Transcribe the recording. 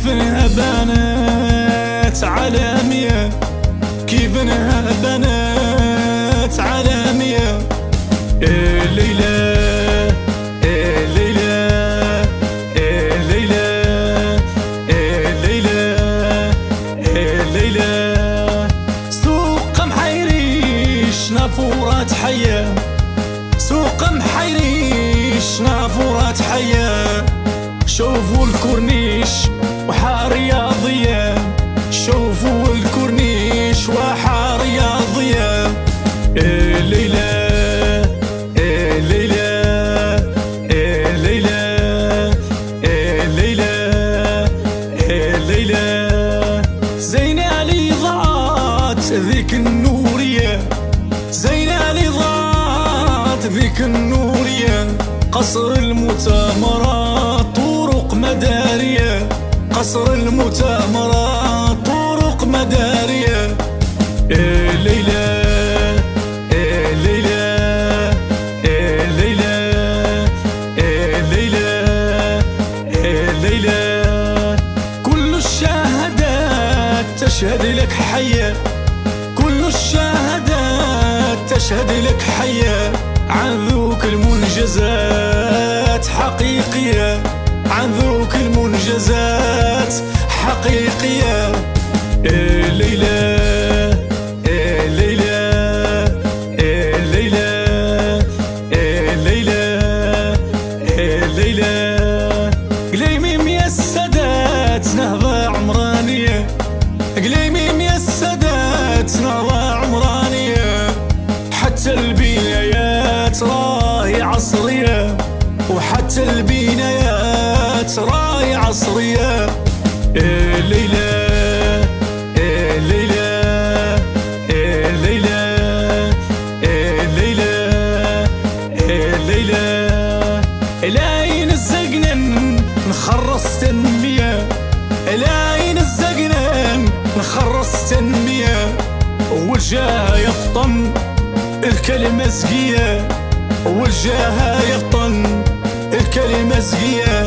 كيف انها بنات عالمية، كيف انها بنات عالمية. الليلة الليلة الليلة الليلة الليلة سوق محيريش نافورات حية، سوق محيريش نافورات حية. شوفوا الكورنيش وحار رياضية، شوفوا الكورنيش وحار رياضية. الليلة الليلة الليلة الليلة الليلة زينة لي ضاعت ذيك النورية، زينة لي ضاعت ذيك النورية. قصر المؤتمرات طرق مدارية، قصر المؤتمرات طرق مدارية. الليلة الليلة الليلة الليلة الليلة كل الشهادات تشهد لك حية، كل الشهادات تشهد لك حية. عن ذوك المنجزات حقيقية، عن ذوك المنجزات حقيقية. الليلة الليلة الليلة الليلة الليلة قليميم يا السادات نهضة عمرانية، قليميم يا السادات نهضة عمرانية. حتى البنايات راهي عصرية، وحتى البنايات راهي عصرية. الليلة الليلة الليلة الليلة الليلة العين الزقنن نخرص تنمية، العين الزقنن نخرص تنمية. والجاه يفطن الكلمة زقية، والجاه يفطن الكلمة زقية.